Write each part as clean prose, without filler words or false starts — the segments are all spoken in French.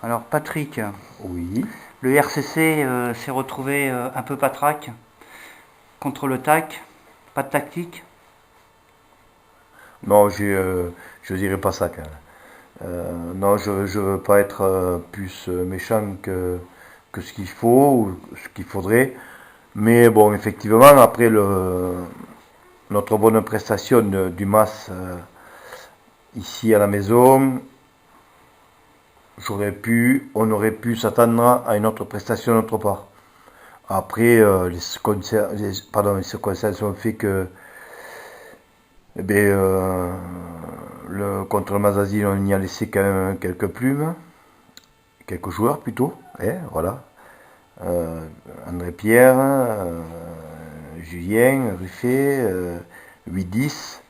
Alors Patrick, Oui. le RCC s'est retrouvé un peu patraque contre le TAC, pas de tactique. Non, je dirais pas ça quand même. Non, je veux pas être plus méchant que ce qu'il faut ou ce qu'il faudrait. Mais bon, effectivement, après notre bonne prestation du MAS ici à la maison, on aurait pu s'attendre à une autre prestation de notre part. Après, les circonstances ont fait que eh bien, contre le Mazazine, on y a laissé quand même quelques plumes, quelques joueurs plutôt, hein, voilà. Euh, André Pierre, Julien, Ruffet, 8-10.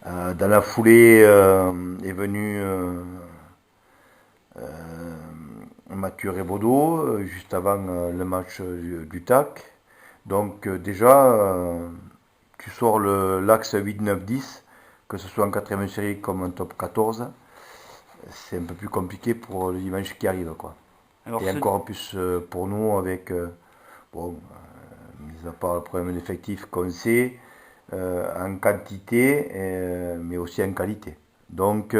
Dans la foulée est venu Mathieu Rebaudot, juste avant le match du TAC. Donc déjà, tu sors l'axe 8-9-10, que ce soit en quatrième série comme en top 14, c'est un peu plus compliqué pour le dimanche qui arrive, quoi. Alors Et ce, encore plus pour nous avec, bon, mis à part le problème d'effectif qu'on sait, en quantité, mais aussi en qualité. Donc,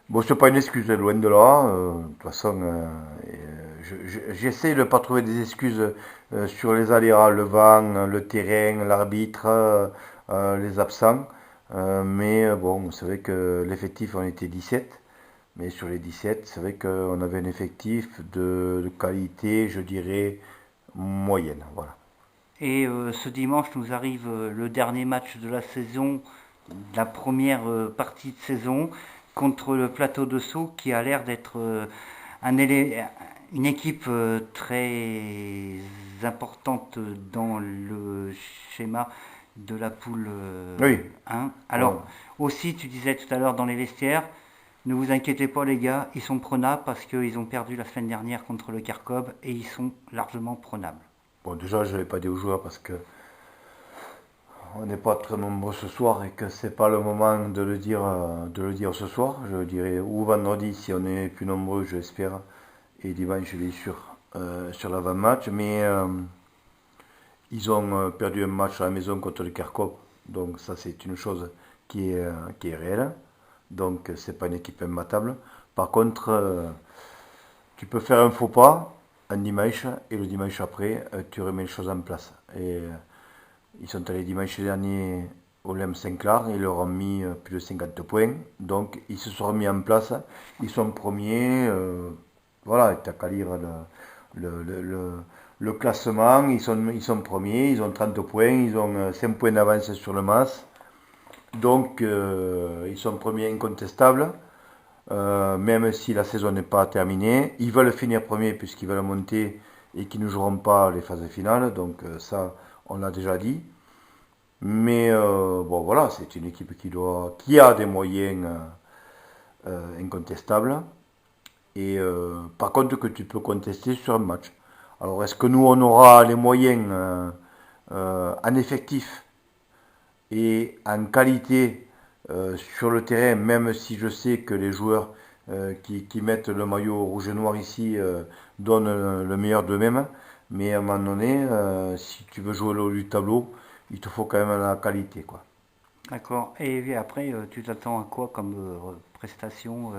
bon, c'est pas une excuse, loin de là. De toute façon, j'essaie de ne pas trouver des excuses sur les aléas, le vent, le terrain, l'arbitre, les absents. Mais bon, c'est vrai que l'effectif en était 17. Mais sur les 17, c'est vrai qu'on avait un effectif de qualité, je dirais, moyenne. Voilà. ce dimanche nous arrive le dernier match de la saison, de la première partie de saison, contre le Plateau de Sceaux qui a l'air d'être une équipe très importante dans le schéma de la poule Oui. 1. Ouais. Alors, aussi, tu disais tout à l'heure dans les vestiaires, ne vous inquiétez pas les gars, ils sont prenables parce qu'ils ont perdu la semaine dernière contre le Kharkov et ils sont largement prenables. Bon, déjà, je ne l'ai pas dit aux joueurs parce que on n'est pas très nombreux ce soir et que c'est pas le moment de le dire ce soir. Je dirais ou vendredi si on est plus nombreux, je l'espère, et dimanche, bien sûr, sur l'avant-match. Mais ils ont perdu un match à la maison contre le Kharkov, donc ça c'est une chose qui est réelle. Donc c'est pas une équipe imbattable. Par contre, tu peux faire un faux pas un dimanche et le dimanche après, tu remets les choses en place. Et ils sont allés dimanche dernier au LEM Saint-Clar, ils leur ont mis plus de 50 points. Donc ils se sont remis en place, ils sont premiers. Voilà, tu n'as qu'à lire le, le, le, le classement, ils sont premiers, ils ont 30 points, ils ont 5 points d'avance sur le MAS. Donc ils sont premiers incontestables. Même si la saison n'est pas terminée. Ils veulent finir premier puisqu'ils veulent monter et qu'ils ne joueront pas les phases finales. Donc ça, on l'a déjà dit. Mais bon, voilà, c'est une équipe qui a des moyens incontestables. Et par contre, que tu peux contester sur un match. Alors, est-ce que nous, on aura les moyens en effectif et en qualité sur le terrain, même si je sais que les joueurs qui mettent le maillot rouge et noir ici donnent le meilleur d'eux-mêmes, mais à un moment donné, si tu veux jouer le haut du tableau, il te faut quand même la qualité, quoi. D'accord. Et après, tu t'attends à quoi comme prestation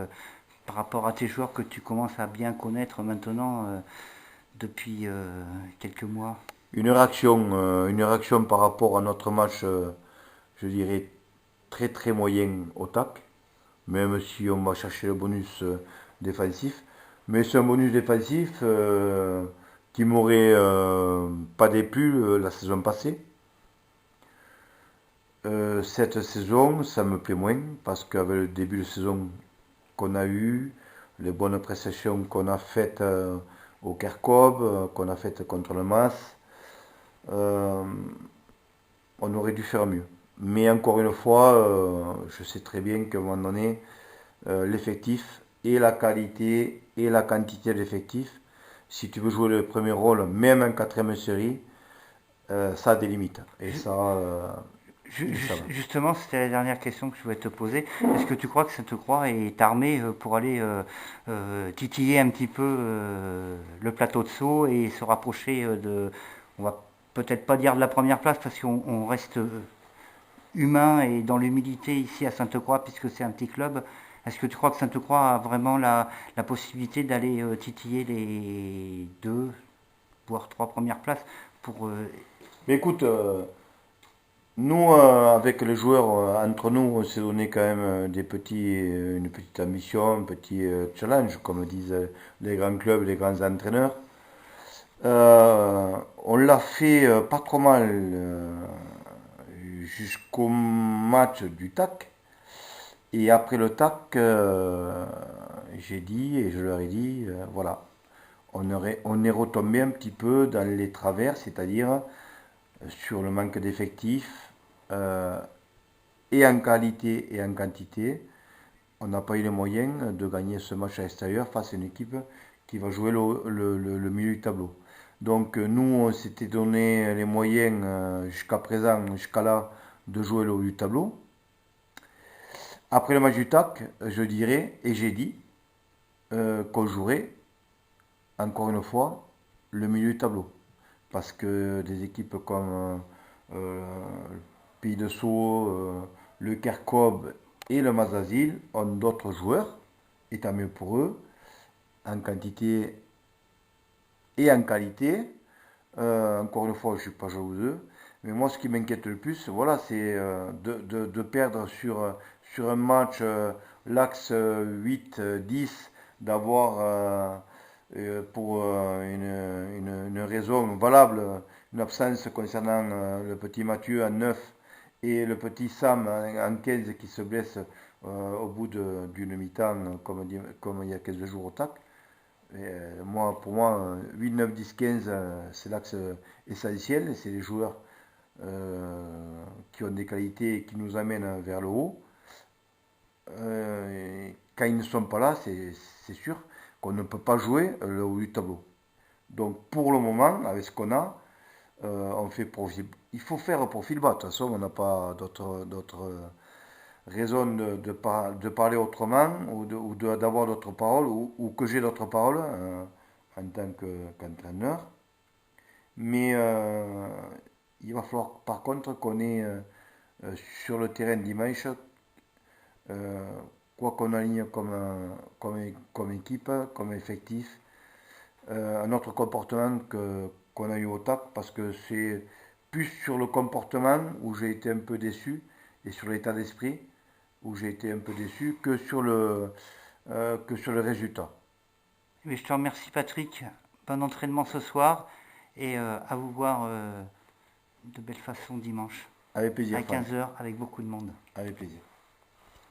par rapport à tes joueurs que tu commences à bien connaître maintenant depuis quelques mois? Une réaction par rapport à notre match, je dirais très très moyen au tac, même si on va chercher le bonus défensif. Mais c'est un bonus défensif qui m'aurait pas déplu la saison passée. Cette saison, ça me plaît moins parce qu'avec le début de saison qu'on a eu, les bonnes prestations qu'on a faites au Kerkhob, qu'on a faites contre le MAS, euh, on aurait dû faire mieux. Mais encore une fois, je sais très bien qu'à un moment donné, l'effectif et la qualité et la quantité de l'effectif, si tu veux jouer le premier rôle, même en quatrième série, ça a des limites. Et Ju- ça, Justement, c'était la dernière question que je voulais te poser. Est-ce que tu crois que Sainte-Croix est armée pour aller titiller un petit peu le plateau de Sceaux et se rapprocher on va peut-être pas dire de la première place parce qu'on reste humain et dans l'humilité ici à Sainte-Croix puisque c'est un petit club. Est-ce que tu crois que Sainte-Croix a vraiment la possibilité d'aller titiller les 2, voire 3 premières places pour Mais écoute, nous, avec les joueurs, entre nous, on s'est donné quand même une petite ambition, un petit challenge, comme disent les grands clubs, les grands entraîneurs. On l'a fait pas trop mal jusqu'au match du TAC. Et après le TAC, j'ai dit, et je leur ai dit, voilà, on est retombé un petit peu dans les travers, c'est-à-dire sur le manque d'effectifs, et en qualité et en quantité. On n'a pas eu les moyens de gagner ce match à l'extérieur face à une équipe qui va jouer le milieu du tableau. Donc nous, on s'était donné les moyens jusqu'à présent, jusqu'à là, de jouer le haut du tableau. Après le match du TAC, je dirais, et j'ai dit, qu'on jouerait, encore une fois, le milieu du tableau. Parce que des équipes comme le Pays de Sceaux, le Kerkhob et le Mazazil ont d'autres joueurs, et tant mieux pour eux, en quantité et en qualité. Encore une fois, je ne suis pas jaloux d'eux. Mais moi, ce qui m'inquiète le plus, voilà, c'est de perdre sur un match, l'axe 8-10, d'avoir, pour une raison valable, une absence concernant le petit Mathieu en 9 et le petit Sam en 15 qui se blesse au bout d'une mi-temps, comme il y a 15 jours au TAC. Pour moi, 8, 9, 10, 15, c'est l'axe essentiel. C'est les joueurs qui ont des qualités et qui nous amènent vers le haut. Quand ils ne sont pas là, c'est sûr qu'on ne peut pas jouer le haut du tableau. Donc pour le moment, avec ce qu'on a, on fait profil. Il faut faire profil bas. De toute façon, on n'a pas d'autre raison de parler autrement ou d'avoir d'autres paroles ou que j'ai d'autres paroles en tant qu'entraîneur. Mais il va falloir par contre qu'on ait sur le terrain dimanche, quoi qu'on aligne comme équipe, comme effectif, un autre comportement qu'on a eu au TAC parce que c'est plus sur le comportement où j'ai été un peu déçu et sur l'état d'esprit où j'ai été un peu déçu que sur le résultat. Mais je te remercie Patrick, bon entraînement ce soir et à vous voir de belle façon dimanche Avec plaisir, à 15h avec beaucoup de monde. Avec plaisir.